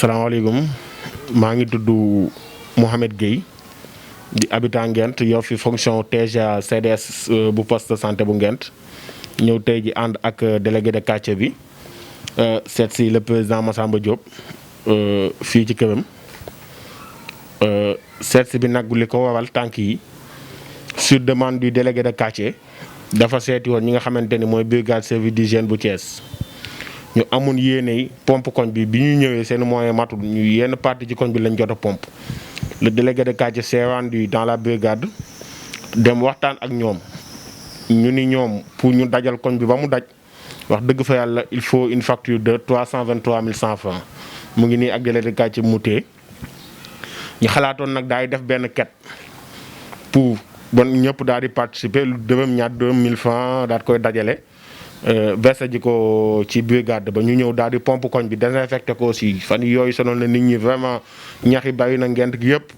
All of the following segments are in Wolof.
salaamaaleykum maa ngi tudd Mouhamed Gueye di habitant Nguent yor fi fonction TGA CDS bu poste de santé bu Nguent ñëw tey ji ànd ak délégué de quartier bi seet si le président Massamba Diop fii ci këram seet si bi nag li ko waral tànk yi sur demande du délégué de quartier dafa seeti woon ñi nga xamante ni mooy brigade service d'hygiène bu Thiès. ñu amoon yéene pompe koñ bi ñu ñëwee seen moyen matul ñu yenn partie ci koñ bi lañ jot a pompe le délégué de quartier s'est rendu dans la brigade dem waxtaan ak ñoom ñu ni ñoom pour ñu dajal koñ bi ba mu daj wax dëgg fa yàlla il faut une facture de 323 100 francs mu ngi nii ak délégué de quartier mu tee ñu xalaatoon nag daay def benn quête pour bon ñëpp daal di participer lu dërëm ñaar dërëm 1000 francs daal koy dajale versé ji ko ci brigade ba ñu ñëw daal di pompe koñ bi désinfecté ko aussi fan yooyu sonoon na nit ñi vraiment ñax yi bari na Nguent gi yëpp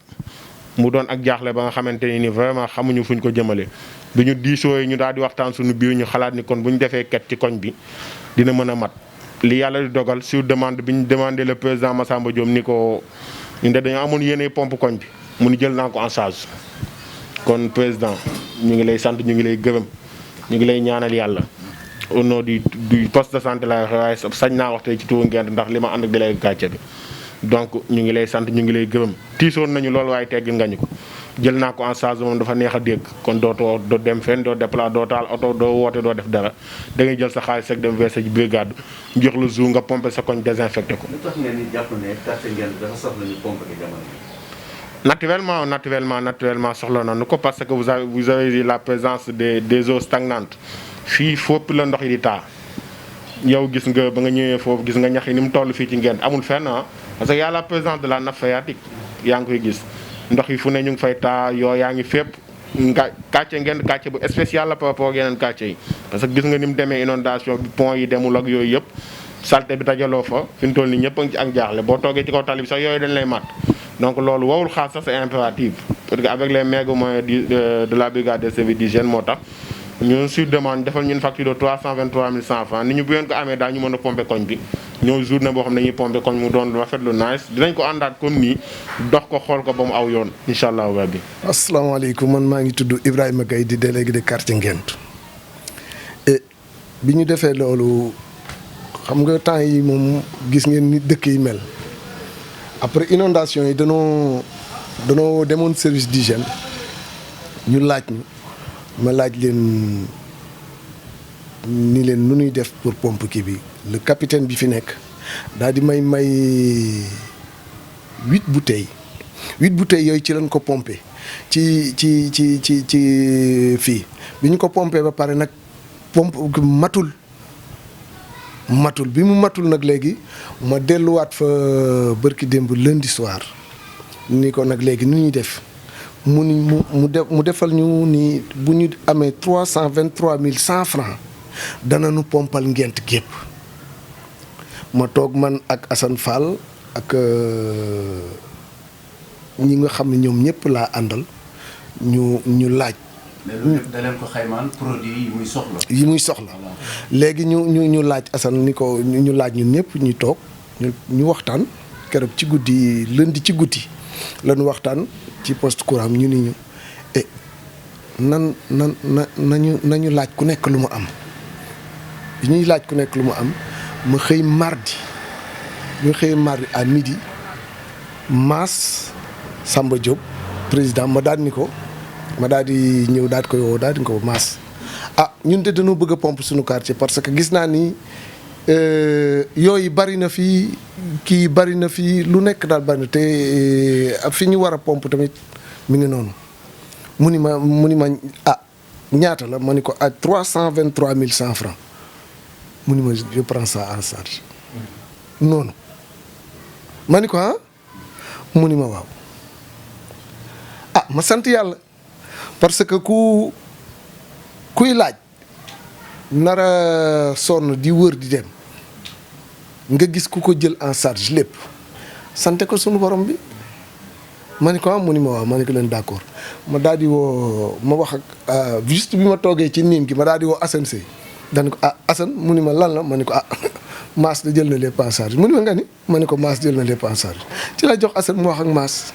mu doon ak jaaxle ba nga xamante ni vraiment xamuñu fuñ ko jëmale. bi ñu diisoo ñu daal di waxtaan suñu biir ñu xalaat ni kon bu ñu defee ket ci koñ bi dina mën a mat li yàlla di dogal sur demande bi ñu demandé le président Massamba Diop ni ko ñun de dañoo amoon yéene pompe koñ bi mu ni jël naa ko en charge kon président ñu ngi lay sant ñu ngi lay gërëm ñu ngi lay ñaanal yàlla. au nom du poste de santé la waaye sañ naa wax tey ci turu Nguent ndax li ma ànd ak délégué quartier bi donc ñu ngi lay sant ñu ngi lay gërëm tiisoon nañu loolu waaye teggil nga ñu ko jël naa ko en charge moom dafa neex a dégg kon dootoo doo dem fenn doo déplacé doo taal oto doo woote doo def dara da ngay jël sa xaalis rek dem verser ci brigade jox la jour nga pomper sa koñ désinfecté ko. lu tax ngeen di jàpp ne quartier Nguent dafa soxla ñu pomper ko jamono naturellement soxla nañu ko parce que vous avez la présence des eaux stagnantes. fii fopp la ndox yi di taa yow gis nga ba nga ñëwee foofu gis nga ñax yi ni mu toll fii ci Nguent amul fenn parce que y a la présence de la nappe phréatique yaa ngi koy gis ndox yi fu ne ñu ngi fay taa yoo yaa ngi fépp nga quartier Nguent quartier bu spécial la par rapport ak yeneen quartier yi parce que gis nga ni mu demee inondation bi pont yi demul ak yooyu yëpp saleté bi dajaloo fa fi mu toll nii ñëpp a ngi ci ak jaaxle boo toogee ci kaw tali bi sax yooyu dañ lay mat donc loolu wowul xaar sax c'est impératif parce que avec les maigres moyens de la brigade des services d'hygiène moo tax ñun sur demande defal ñun facture de 323 100 francs ni ñu bu ngeen ko amee daal ñu mën a pomper koñ bi ñëw journée boo xam ne dañuy pomper koñ mu doon lu rafet lu nice dinañ ko àndaat comme nii dox ko xool ko ba mu aw yoon incha allahu rabbi. asalaamaaleykum man maa ngi tudd Ibrahima Gueye di délégué de quartier Nguent et bi ñu defee loolu xam nga temps yi moom gis ngeen ni dëkk yi mel après inondation yi danoo demoon service d'hygiène ñu laaj ñu. ma laaj leen ni leen nu ñuy def pour pompe kii bi le capitaine bi fi nekk daal di may 8 bouteilles yooyu ci lañ ko pompé ci fii bi ñu ko pompé ba pare nag pompe matul bi mu matul nag léegi ma delluwaat fa bërki démb lundi soir ni ko nag léegi nu ñuy def mu defal ñu ni bu ñu amee 323 100 francs dana nu pompal Nguent gépp ma toog man ak Assane Fall ak ñi nga xam ne ñoom ñëpp laa àndal ñu laaj. da leen ko xaymaan produit yi muy soxla. léegi ñu laaj Assane ni ko ñu laaj ñun ñëpp ñu toog ñu waxtaan keroog ci guddi lundi ci guddi lañu waxtaan. ci poste courant ñu ni ñu nañu laaj ku nekk lu mu am bi ñuy laaj ku nekk lu mu am ma xëy mardi à midi Mass Samba Diop président ma daal di ñëw daal di koy woo daal di ko Mass ñun de dañoo bëgg a pompe suñu quartier parce que gis naa ni yooyu bari na fii kii bari na fii lu nekk daal bari na te fi ñu war a pompe tamit mi ngi noonu mu ni ma ñaata la ma ni ko 323 100 francs mu ni ma je prends ça en charge noonu ma ni ko mu ni ma waaw ma sant yàlla parce que kuy laaj nara sonn di wër di dem nga gis ku ko jël en charge lépp sante ko sunu borom bi ma ni ko mu ni ma waaw ma ni ko leen d'accord ma daal di woo ma wax ak juste bi ma toogee ci niim gi ma daal di woo Assane Seye dañ ko Assane mu ni ma lan la ma ni ko Mass da jël na lépp en charge mu ni ma nga ni ma ne ko Mass jël na lépp en charge ci la jox Assane mu wax ak Mass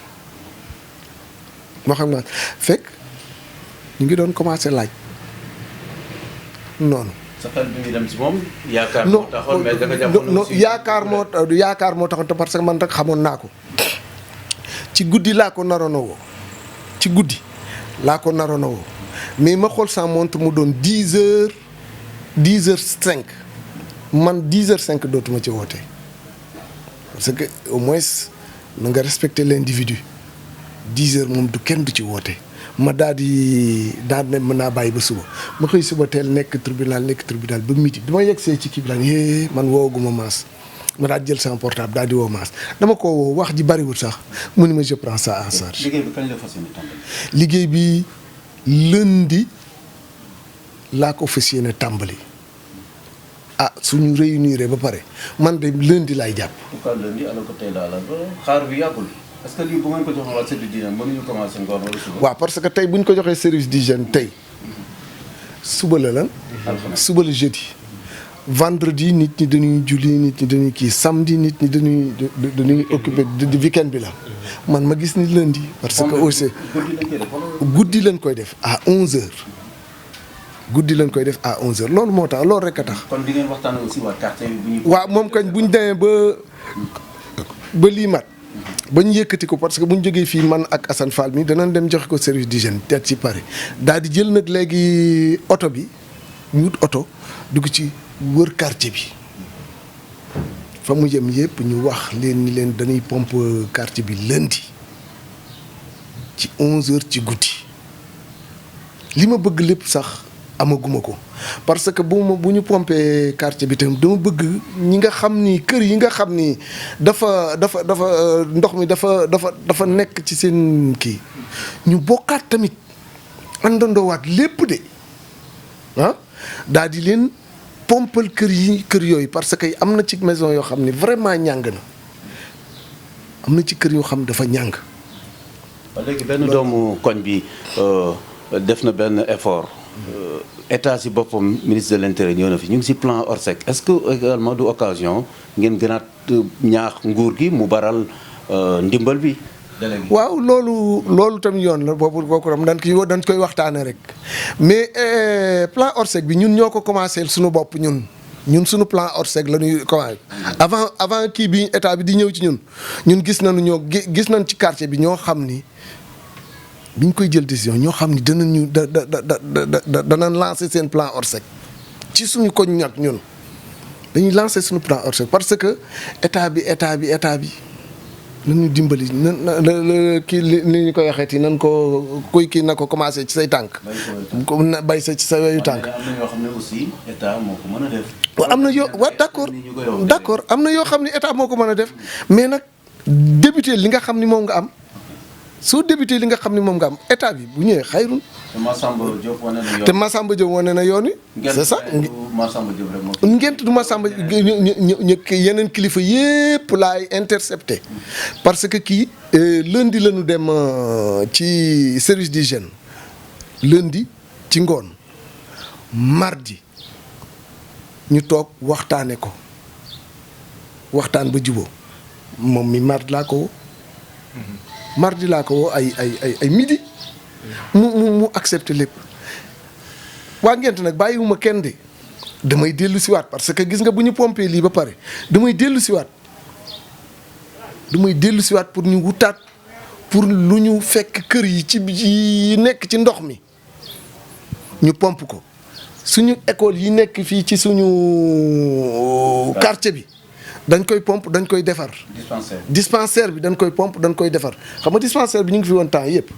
fekk ñu ngi doon commencé laaj noonu. sa xel bi ngi dem ci moom. yaakaar moo taxoon mais da nga jàppoon aussi yaakaar moo taxoon parce que man rek xamoon naa ko ci guddi laa ko naroon a woo mais ma xool sa montre mu doon 10h05 man 10h05 dootuma ci woote parce que au moins na nga respecter l'individu 10h moom du kenn du ci woote. ma daal ne mën naa bàyyi ba suba ma xëy suba teel nekk tribunal ba midi bi ma yegsee ci kii bi daal man woowaguma Mass ma daal jël sama portable daal di woo Mass dama ko woo wax ji bariwul sax mu ni ma je prends ça en charge. liggéey bi kañ la fas yéene tàmbali. liggéey bi lundi laa ko fas yéene tàmbali suñu réunir ba pare man de lundi laay jàpp. en tout cas lundi alors que tey daal xaar bi yàggul. est-ce que lii bu ngeen ko joxoon waa service d'hygiène mënuñu commencé ngoon wala suba. waaw parce que tey bu ñu ko joxee service d'hygiène tey suba la lan. suba la jeudi. vendredi nit ñi dañuy julli nit ñi dañuy kii samedi nit ñi dañuy occupé di weekend bi la. man ma gis ni lundi. parce que aussi guddi lañ koy def à 11h. loolu moo tax loolu rek a tax. kon di ngeen waxtaan aussi waa quartier bi bu ñuy. waaw moom kañ bu ñu demee ba lii mat. ba ñu yëkkati ko parce que bu ñu jógee fii man ak Assane Fall mi danañ dem joxe ko service d'hygiène teet ci Paris daal di jël nag léegi oto bi ñu wut oto dugg ci wër quartier bi fa mu jëm yëpp ñu wax leen ni leen dañuy pompe quartier bi lundi ci 11h ci guddi li ma bëgg lépp sax amaguma ko parce que bu ñu pompé quartier bi tam dama bëgg ñi nga xam ni kër yi nga xam ni dafa ndox mi dafa nekk ci seen kii ñu bokkaat tamit àndandoowaat lépp de daal di leen pompal kër yooyu parce que am na ci maison yoo xam ni vraiment ñàng na am na ci kër yoo xam dafa ñàng. ba léegi benn doomu koñ bi def na benn effort. état si boppam ministre de l'intérieur ñëw na fi ñu ngi si plan Orsec est-ce que également du occasion ngeen gënaat ñaax nguur gi mu baral ndimbal bi. waaw loolu tam yoon la boobu tam dañ koy waxtaane rek mais plan Orsec bi ñun ñoo ko commencé suñu bopp ñun suñu plan Orsec la ñuy commencé avant kii bi état bi di ñëw ci ñun gis nañ ci quartier bi ñoo xam ni biñ koy jël décision ñoo xam ni danañ lancer seen plan Orsec ci suñu koñ ñag ñun dañuy lancer suñu plan Orsec parce que état bi nañu dimbali kii li ñu koy waxeeti nan ko kuy kii na ko commencé ci say tànk. bay sa ci sa weyu tànk. am na yoo xam ne aussi état moo ko mën a def. waaw am na yoo waaw d'accord am na yoo xam ne état moo ko mën a def mais nag débuté li nga xam ni moom nga am. soo débuté li nga xam ne moom nga am état bi bu ñëwee xayrun. te Massamba Diop wane na yoon wi. c'est ça ngent du Massamba yeneen kilifa yépp laay intercepté. parce que kii lundi la ñu dem ci service d'hygiène lundi ci ngoon mardi ñu toog waxtaane ko waxtaan ba jubóo moom mi mardi laa ko woo ay midi mu accepté lépp waa ngent nag bàyyiwuma kenn de damay dellu siwaat parce que gis nga bu ñu pompé lii ba pare damay dellu siwaat pour ñu wutaat pour lu ñu fekk kër yi yi nekk ci ndox mi ñu pompe ko suñu école yi nekk fii ci suñu quartier bi dañ koy pompe dañ koy defar. dispensaire bi dañ koy pompe dañ koy defar xam nga dispensaire bi ñu ngi fi woon temps yëpp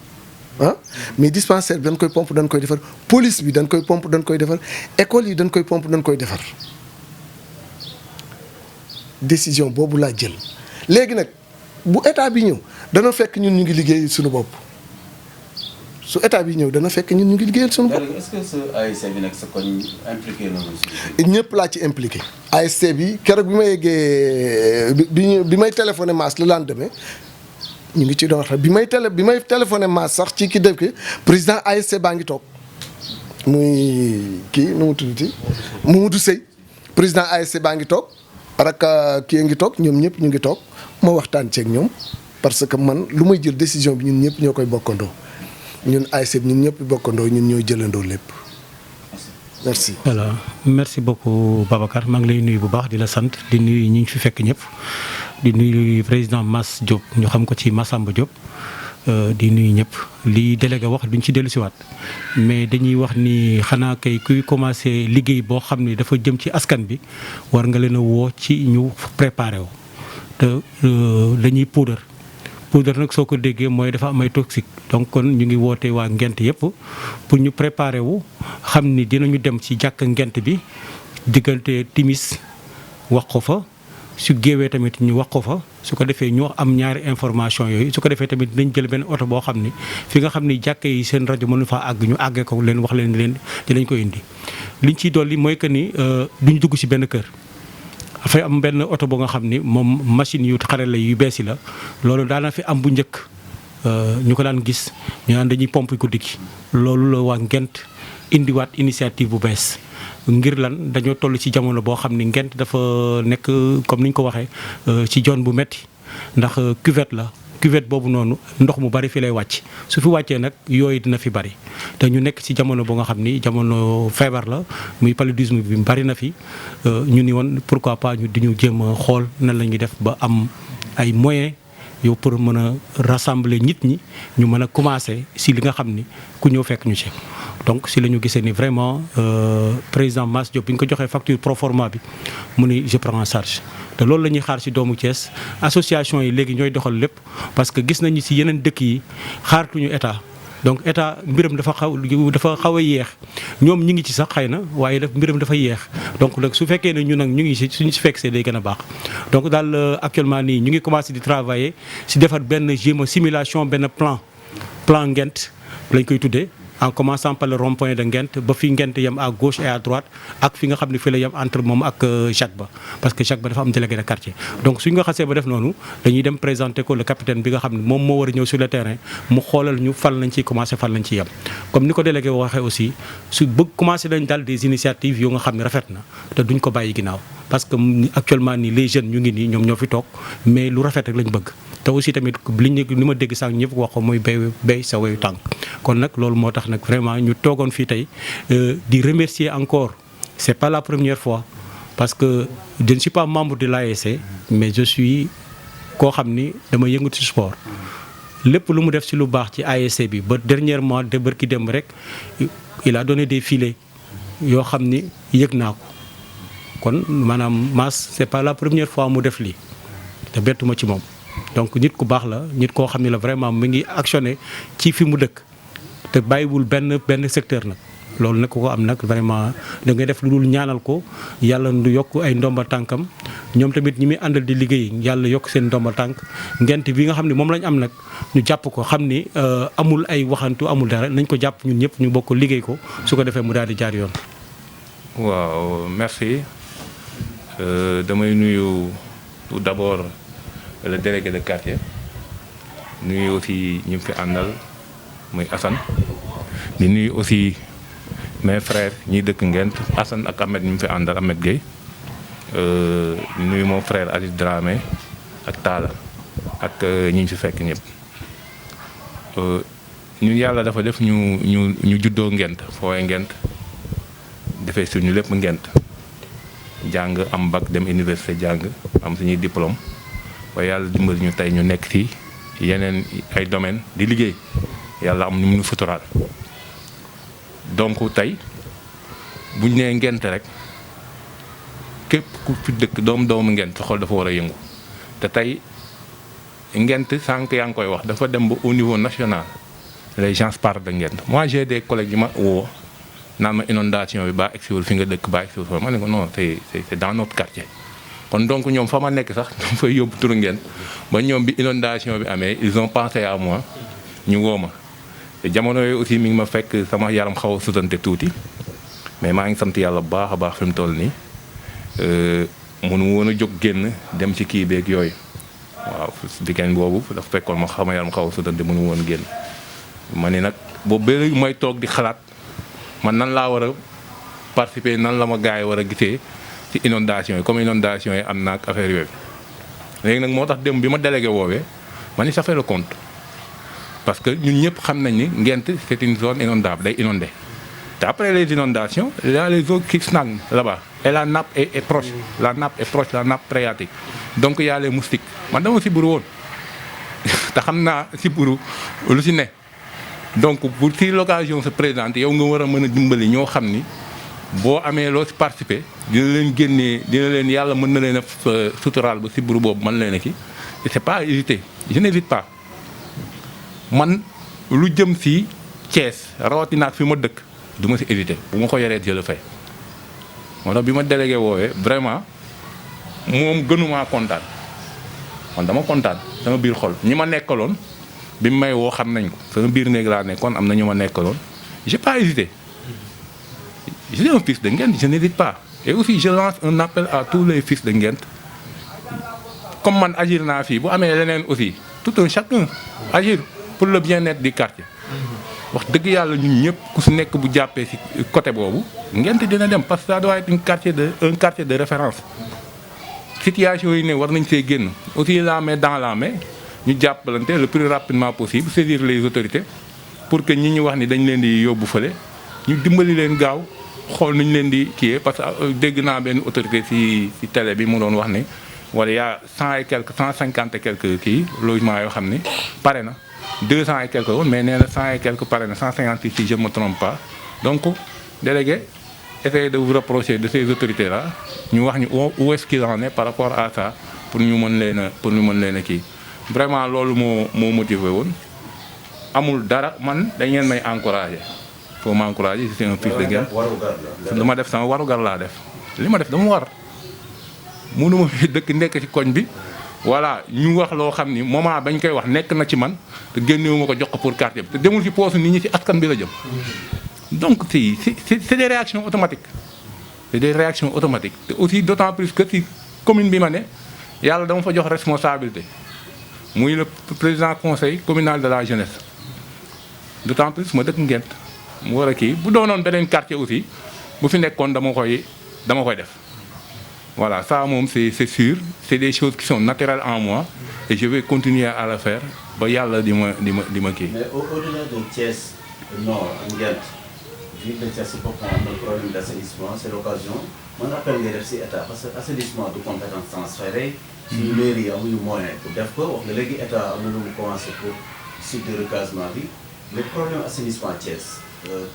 mais dispensaire bi dañ koy pompe dañ koy defar police bi dañ koy pompe dañ koy defar école yi dañ koy pompe dañ koy defar décision boobu laa jël. léegi nag bu état bi ñëw dana fekk ñun ñu ngi liggéey suñu bopp su état bi ñëw dana fekk ñun ñu ngi liggéeyal suñu bopp. est-ce que sa ASC bi nag sa koñ impliqué na aussi. ñëpp laa ci impliqué. ASC bi keroog bi ma yeggee bi may téléphoné Mass le lendemain ñu ngi ci doon wax bi may téléphoné Mass sax ci ki def ki président ASC baa ngi toog muy kii nu mu tuddati Mamadou Seye président ASC baa ngi toog Araka kii ngi toog ñoom ñëpp ñu ngi toog ma waxtaan ceeg ñoom parce que man lu may jël décision bi ñun ñëpp ñoo koy bokkandoo ñun ASC ñun ñëpp bokkandoo ñun ñooy jëlandoo lépp merci. voilà merci beaucoup Babacar maa ngi lay nuyu bu baax di la sant di nuyu ñi ñu fi fekk ñëpp di nuyu président Mass Diop ñu xam ko ci Massamba Diop di nuyu ñëpp li délégué wax duñ ci dellu siwaat mais dañuy wax ni xanaa kay kuy commencé liggéey boo xam ni dafa jëm ci askan bi war nga leen a woo ci ñu préparé wu te dañuy poudre nag soo ko déggee mooy dafa am ay toxique donc kon ñu ngi woote waa Ngent yëpp pour ñu préparé wu xam ni dinañu dem ci jàkk Ngent bi diggante timis wax ko fa su géewee tamit ñu wax ko fa su ko defee ñu am ñaari information yooyu su ko defee tamit dinañ jël benn oto boo xam ni fi nga xam ni jàkk yi seen rajo mënu faa àgg ñu àggee ko leen wax leen dinañ ko indi liñ ciy dolli mooy que ni duñ dugg ci benn kër dafay am benn oto boo nga xam ni moom machine yu xarala yu bees yi la loolu daana fi am bu njëkk ñu ko daan gis ñu naan dañuy pompe guddi gi loolu la waa Ngent indiwaat initiative bu bees ngir lan dañoo toll ci jamono boo xam ni Ngent dafa nekk comme ni ñu ko waxee ci zone bu metti ndax cuvette la cuvette boobu noonu ndox mu bari fi lay wàcc su fi wàccee nag yooyu dina fi bari te ñu nekk ci jamono boo nga xam ni jamono feebar la muy paludisme bi bari na fi ñu ni woon pourquoi pas ñu di ñu jéem a xool nan la ñuy def ba am ay moyens yow pour mën a rassembler nit ñi ñu mën a commencer si li nga xam ni ku ñëw fekk ñu ci. donc si la ñu gisee ni vraiment président Mass Diop bi ñu ko joxee facture proforma bi mu ni je prends en charge te loolu la ñuy xaar ci doomu Thiès association yi léegi ñooy doxal lépp parce que gis nañu ci yeneen dëkk yi xaaratuñu état donc état mbiram dafa xaw a yéex ñoom ñu ngi ci sax xëy na waaye mbiram dafa yéex donc nag su fekkee ne ñu nag ñu ngi ci suñu si fekk see day gën a baax donc daal actuellement nii ñu ngi commencé di travailler si defar benn simulation benn plan Ngent lañ koy tuddee en commençant par le rond-point de Ngent ba fi Ngent yem à gauche et à droite ak fi nga xam ne fi la yem entre moom ak Jacques Ba parce que Jacques Ba dafa am délégué de quartier donc suñu nga xasee ba def noonu dañuy dem présenter ko le capitaine bi nga xam ne moom moo war a ñëw sur le terrain mu xoolal ñu fan lañ ciy commencé fan lañ ciy yem comme ni ko délégué waxee aussi su bëgg commencé nañ daal des initiatives yoo nga xam ne rafet na te duñ ko bàyyi ginnaaw parce que actuellement nii les jeunes ñu ngi nii ñoom ñoo fi toog mais lu rafet rek lañ bëgg te aussi tamit li ma dégg sànq ñëpp wax ko mooy béy sa wayu tànk kon nag loolu moo tax nag vraiment ñu toogoon fii tey di remercier encore c'est pas la première fois parce que je ne suis pas membre de l'ASC mais je suis koo xam ni dama yëngatu ci sport lépp lu mu def ci lu baax ci ASC bi ba dernièrement de bërki dem rek il a donné des filets yoo xam ni yëg naa ko kon maanaam Mass c'est pas la première fois mu def lii te bettuma ci moom donc nit ku baax la nit koo xam ne la vraiment mu ngi actionné ci fi mu dëkk te bàyyiwul benn secteur nag loolu nag ku ko am nag vraiment da ngay def lu dul ñaanal ko yàlla du yokk ay ndomba tànkam ñoom tamit ñi muy àndal di liggéey yàlla yokk seen ndomba tànk Ngent bi nga xam ne moom lañ am nag ñu jàpp ko xam ni amul ay waxantu amul dara nañ ko jàpp ñun ñëpp ñu bokk liggéey ko su ko defee mu daal di jaar yoon. waaw merci damay nuyu tout d'abord le délégué de quartier nuyu aussi ñu fi àndal muy Assane di nuyu aussi mes frères ñiy dëkk Ngent Assane ak Ahmed ñu fi àndal Ahmed Gueye nuyu mon frère Aziz Dramé ak Talla ak ñi fi fekk ñëpp ñun yàlla dafa def ñu juddoo Ngent fooy Ngent defee suñu lépp Ngent jàng am bac dem université jàng am suñuy diplôme ba yàlla dimbali ñu tey ñu nekk ci yeneen ay domaine di liggéey yàlla am ñu mënu suturaal donc tey buñ nee Ngent rek képp ku fi dëkk doomu Ngent sa xol dafa war a yëngu te tey Ngent sànq yaa ngi koy wax dafa dem ba au niveau national les gens parlent de Ngent moi j'ai des collègues yi ma woo naan ma inondation bi baa egsiwul fi nga dëkk baa egsiwul fa ma ne ko non c'est dans notre quartier kon donc ñoom fa ma nekk sax dama fay yóbbu turu Ngent ba ñoom bi inondation bi amee ils ont pensé à moi ñu woo ma te jamono yooyu aussi mi ngi ma fekk sama yaram xaw a sutante tuuti mais maa ngi sant yàlla bu baax a baax fi mu toll nii mënu woon a jóg génn dem ci kii beeg yooyu waaw weekend boobu dafa fekkoon ma sama yaram xaw a sutante mënu woon génn ma ni nag boobu ba léegi may toog di xalaat man nan laa war a participer nan la ma gars yi war a gisee ci inondation yi comme inondation yi am na ak affaire yooyu léegi nag moo tax dem bi ma délégué woowee ma ni ça fait le compte parce que ñun ñëpp xam nañ ni Nguent c'est une zone inondable day inondé te après les inondations il y a les eaux qui stagnent là-bas et la nappe est proche la nappe est proche la nappe phréatique donc il y a les moustiques man dama siburu woon te xam naa siburu lu si ne donc pour si l'occasion se présente yow nga war a mën a dimbali ñoo xam ni boo amee loo si participer dina leen génnee dina leen yàlla mën na leen a suturaal ba siburu boobu mën leen a kii et c'est pas à hésiter je n'hésite pas man lu jëm si Thiès rawatina ak fi ma dëkk du ma si hésiter bu ma ko yoree je le fais moo tax bi ma délégué woowee vraiment moom gënumaa kontaan man dama kontaan sama biir xol ñi ma nekkaloon bi mu may woo xam nañ ko sama biir néeg laa nekkoon am na ñu ma nekkaloon j'ai pas hésité je suis un fils de Nguent je n'hésite pas et aussi je lance un appel à tous les fils de Nguent comme man agir naa fii bu amee leneen aussi tout un chacun agir pour le bien-être du quartier wax dëgg yàlla ñun ñëpp ku si nekk bu jàppee si côté boobu Nguent dina dem parce que ça doit être un quartier de référence situation yi ne war nañ see génn aussi la main dans la main ñu jàppalante le plus rapidement possible saisir les autorités pour que ñi ñu wax ni dañ leen di yóbbu fële ñu dimbali leen gaaw xool nuñ leen di kiiyee parce que dégg naa benn autorité si télé bi mu doon wax ne wala y a 100 et quelques 150 et quelques kii logements yoo xam ni pare na 200 et quelques woon mais nee na 100 et quelques pare na 156 si je me trompe pas donc délégué essayez de vous rapprocher de ces autorités là ñu wax ñu où est-ce qu'il en est par rapport à ça pour ñu mën leen a kii vraiment loolu moo motivé woon amul dara man dañ ngeen may encourager faut m'encourager si c'est un fils de Nguent lu ma def sama warugar laa def li ma def dama war mënuma fi dëkk nekk ci koñ bi voilà ñu wax loo xam ni moment bañ koy wax nekk na ci man te génnewuma ko jox ko pour quartier bi te demul ci poosu nit ñi ci askan bi la jëm donc c'est des réactions automatiques c'est des réactions automatiques te aussi d'autant plus que ci commune bi ma ne yàlla dama fa jox responsabilité muy le président conseil communal de la jeunesse d'autant plus ma dëkk Nguent mu war a kii bu doonoon beneen quartier aussi bu fi nekkoon dama koy def voilà ça moom c'est sûr c'est des choses qui sont naturelles en moi et je vais continuer à le faire ba yàlla di ma kii. mais au-delà de Thiès Nord ak Nguent vu que Thiès boppam am na problème d'assainissement c'est l'occasion man appel ngay def ci état parce que assainissement du compétence transférée. suñu mairie yi amuñu moyen pour def ko wax nga léegi état am na lu mu commencé pour site de recasement bi mais problème assainissement Thiès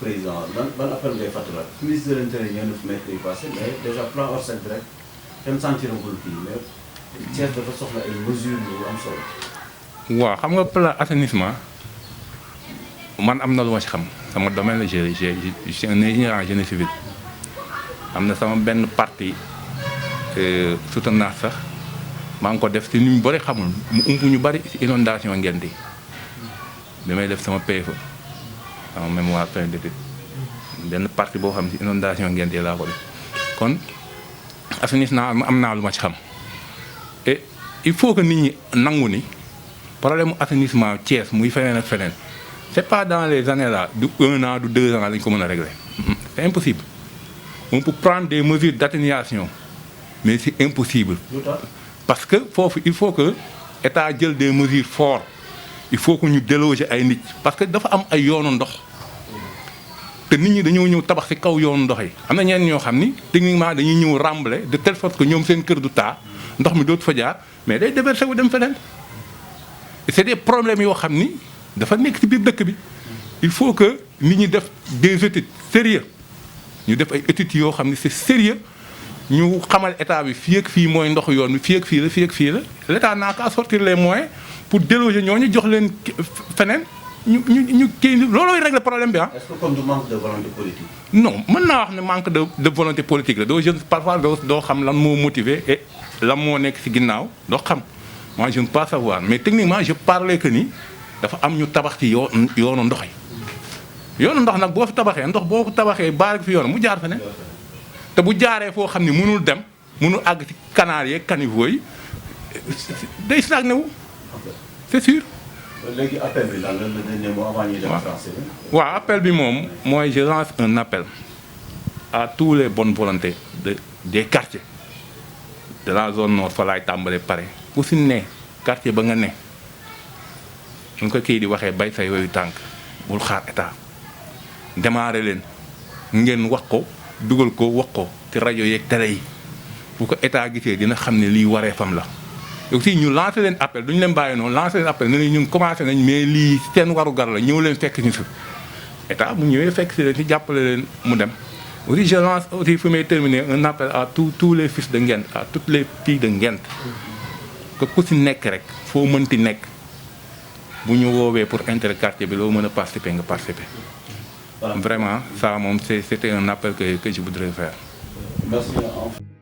président ban appel ngay fàttaliwaat ministre de l'Intérieur ñëw na fi mercredi passé mais déjà plan Orsec bi rek kenn sentiragul kii mais Thiès dafa soxla ay mesures yu am solo. waaw xam nga plan assainissement man am na lu ma ci xam sama domaine la je suis un ingénieur en génie civil am na sama benn partie soutenance sax. maa ngi ko def ci ñu bëri xamul mu umpu ñu bëri ci inondation Nguent yi bi may def sama PFA sama mémoire fin d'étude benn partie boo xam ci inondation Nguent yi laa ko def kon assainissement am naa lu ma ci xam et il faut que nit ñi nangu ni problème mu assainissement Thiès muy feneen ak feneen c'est pas dans les années là du 1 an du 2 ans lañ ko mën a régler c'est impossible on peut prendre des mesures d'atténuation mais c'est impossible. Parce que foofu il faut que état jël des mesures fortes il faut que ñu déloger ay nit parce que dafa am ay yoonu ndox te nit ñi dañoo ñëw tabax ci kaw yoonu ndox yi am na ñenn ñoo xam ni techniquement dañuy ñëw rembler de telle sorte que ñoom seen kër du taa ndox mi dootu fa jaar mais day déverser wu dem feneen c'est des problèmes yoo xam ni dafa nekk ci biir dëkk bi il faut que nit ñi def des études sérieux ñu def ay études yoo xam ni c'est sérieux ñu xamal état bi fii ak fii mooy ndox yoon bi fii ak fii la l'état n'a qu'à sortir les moyens pour déloger ñooñu jox leen feneen ñu kii loolooy régler problème bi ah. est-ce que comme du manque de volonté politique. non mën naa wax ne manque de volonté politique la doo jeune parfois doo xam lan moo motiver et lan moo nekk ci ginnaaw doo xam moi je ne peux pas savoir mais techniquement je parlais que ni dafa am ñu tabax ci yoonu ndox yi yoonu ndox nag boo fi tabaxee ndox boo ko tabaxee baare fi yoon mu jaar feneen. te bu jaaree foo xam ne mënul dem mënul àgg ci canal yeeg caniveau yi day stagné wu c'est sûr. léegi appel bi lan la ne moo avant ñuy dem français bi. waaw appel bi moom mooy je lance un appel à tous les bonnes volontés des quartiers de la zone nord fa laay tàmbale pare ku si ne quartier ba nga ne ñu ko kii di waxee bay say yooyu tànk bul xaar état démarrer leen ngeen wax ko dugal ko wax ko ci rajo yeeg télé yi bu ko état gisee dina xam ne lii waree fam la aussi ñu lancé leen appel duñu leen bàyyi noonu lancé leen appel ne ñun commencé nañ mais lii seen waru gar la ñëw leen fekk ñu fi état bu ñëwee fekk si leen ci jàppale leen mu dem aussi je lance aussi fu may terminer un appel à tous les fils de Nguent à toutes les filles de Nguent que ku si nekk rek foo mënti nekk bu ñu woowee pour interquartier bi loo mën a participer nga participer. Vraiment ça moom c'était un appel que je voudrais faire. Merci.